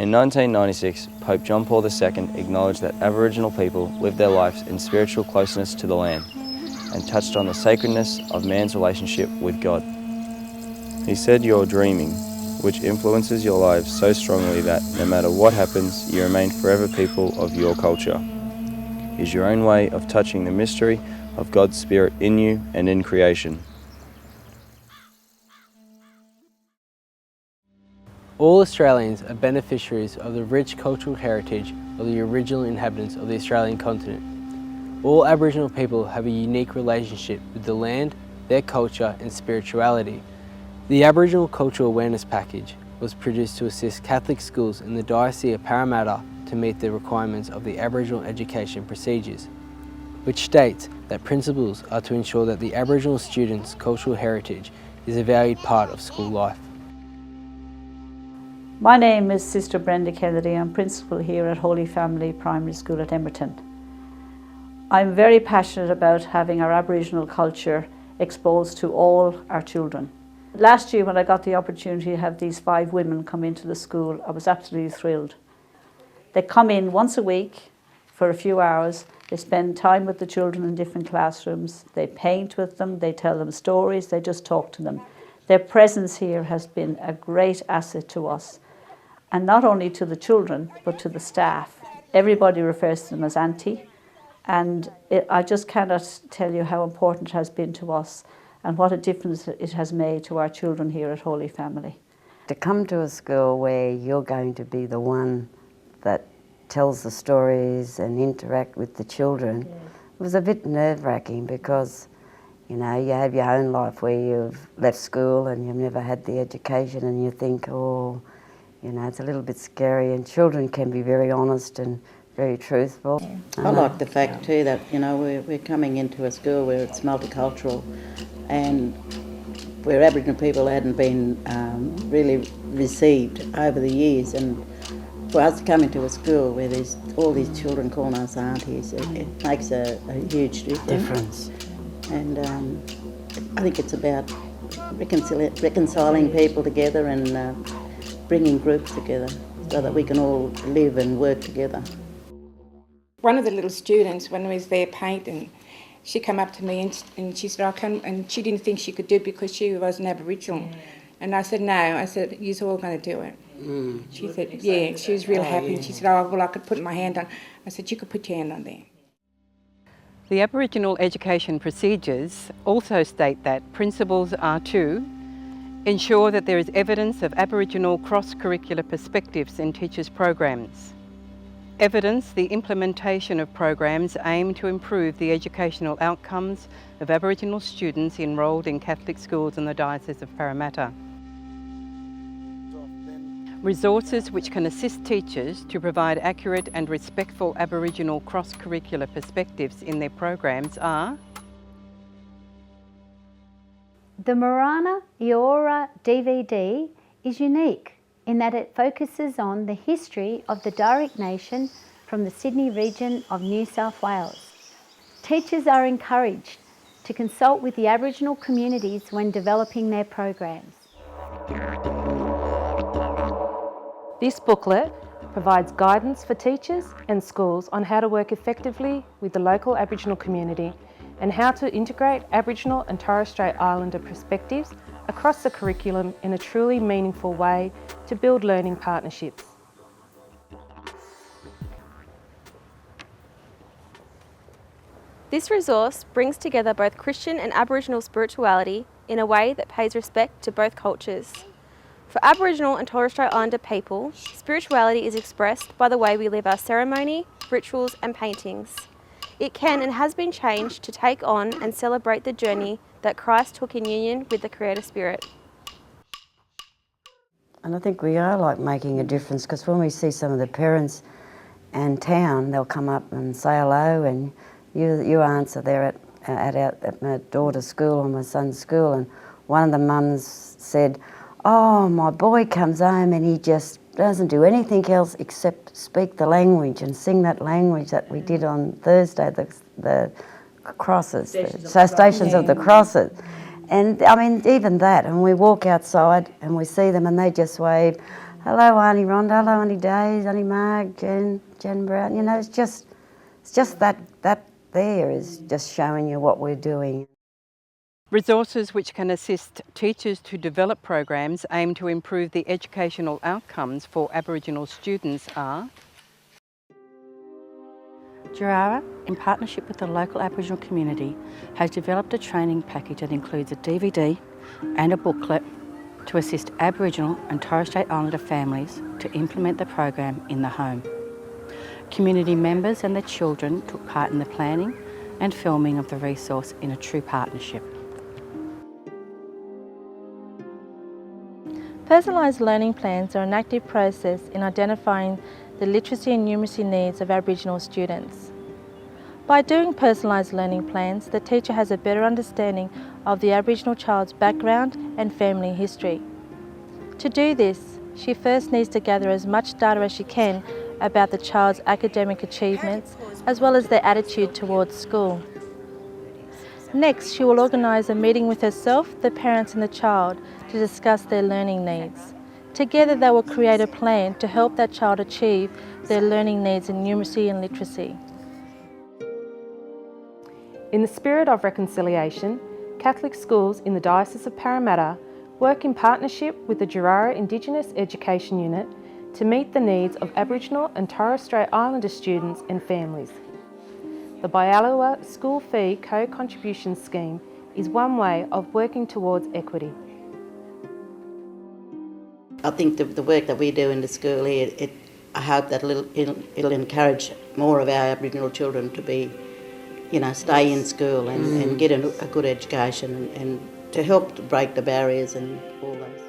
In 1996, Pope John Paul II acknowledged that Aboriginal people live their lives in spiritual closeness to the land and touched on the sacredness of man's relationship with God. He said, "You're dreaming," which influences your lives so strongly that no matter what happens, you remain forever people of your culture. Is your own way of touching the mystery of God's Spirit in you and in creation. All Australians are beneficiaries of the rich cultural heritage of the original inhabitants of the Australian continent. All Aboriginal people have a unique relationship with the land, their culture and spirituality. The Aboriginal Cultural Awareness Package was produced to assist Catholic schools in the Diocese of Parramatta to meet the requirements of the Aboriginal Education Procedures, which states that principals are to ensure that the Aboriginal students' cultural heritage is a valued part of school life. My name is Sister Brenda Kennedy. I'm principal here at Holy Family Primary School at Emerton. I'm very passionate about having our Aboriginal culture exposed to all our children. Last year when I got the opportunity to have these 5 women come into the school, I was absolutely thrilled. They come in once a week for a few hours, they spend time with the children in different classrooms, they paint with them, they tell them stories, they just talk to them. Their presence here has been a great asset to us. And not only to the children, but to the staff. Everybody refers to them as Auntie. And I just cannot tell you how important it has been to us and what a difference it has made to our children here at Holy Family. To come to a school where you're going to be the one that tells the stories and interact with the children, it was a bit nerve-wracking because, you know, you have your own life where you've left school and you've never had the education and you think, oh, you know, it's a little bit scary, and children can be very honest and very truthful. I like the fact too that, you know, we're coming into a school where it's multicultural and where Aboriginal people hadn't been really received over the years, and for us to come into a school where there's all these children calling us aunties, it makes a huge difference. And I think it's about reconciling people together and bringing groups together so that we can all live and work together. One of the little students, when we was there painting, she came up to me and she said, and she didn't think she could do it because she was an Aboriginal. And I said, no, I said, you're all going to do it. She said, yeah, she was real happy. And she said, oh, well, I could put my hand on. I said, you could put your hand on there. The Aboriginal Education Procedures also state that principals are to ensure that there is evidence of Aboriginal cross-curricular perspectives in teachers' programs. Evidence the implementation of programs aimed to improve the educational outcomes of Aboriginal students enrolled in Catholic schools in the Diocese of Parramatta. Resources which can assist teachers to provide accurate and respectful Aboriginal cross-curricular perspectives in their programs are the Marana Eora DVD is unique in that it focuses on the history of the Darug Nation from the Sydney region of New South Wales. Teachers are encouraged to consult with the Aboriginal communities when developing their programs. This booklet provides guidance for teachers and schools on how to work effectively with the local Aboriginal community and how to integrate Aboriginal and Torres Strait Islander perspectives across the curriculum in a truly meaningful way to build learning partnerships. This resource brings together both Christian and Aboriginal spirituality in a way that pays respect to both cultures. For Aboriginal and Torres Strait Islander people, spirituality is expressed by the way we live our ceremony, rituals and paintings. It can and has been changed to take on and celebrate the journey that Christ took in union with the Creator Spirit. And I think we are like making a difference because when we see some of the parents in town, they'll come up and say hello, and you answer there at my daughter's school or my son's school, and one of the mums said, oh, my boy comes home and he just doesn't do anything else except speak the language and sing that language that we did on Thursday, the crosses, Stations of the Crosses. And I mean, even that, and we walk outside and we see them and they just wave, hello Auntie Rhonda, hello Auntie Days, Auntie Marg, Jen Brown. You know, it's just that there is just showing you what we're doing. Resources which can assist teachers to develop programs aimed to improve the educational outcomes for Aboriginal students are Jurara, in partnership with the local Aboriginal community, has developed a training package that includes a DVD and a booklet to assist Aboriginal and Torres Strait Islander families to implement the program in the home. Community members and their children took part in the planning and filming of the resource in a true partnership. Personalised learning plans are an active process in identifying the literacy and numeracy needs of Aboriginal students. By doing personalised learning plans, the teacher has a better understanding of the Aboriginal child's background and family history. To do this, she first needs to gather as much data as she can about the child's academic achievements as well as their attitude towards school. Next, she will organise a meeting with herself, the parents and the child to discuss their learning needs. Together they will create a plan to help that child achieve their learning needs in numeracy and literacy. In the spirit of reconciliation, Catholic schools in the Diocese of Parramatta work in partnership with the Jurara Indigenous Education Unit to meet the needs of Aboriginal and Torres Strait Islander students and families. The Bialua School Fee Co-Contribution Scheme is one way of working towards equity. I think the work that we do in the school here, I hope that it'll encourage more of our Aboriginal children to be, stay in school and get a good education and to help to break the barriers and all those.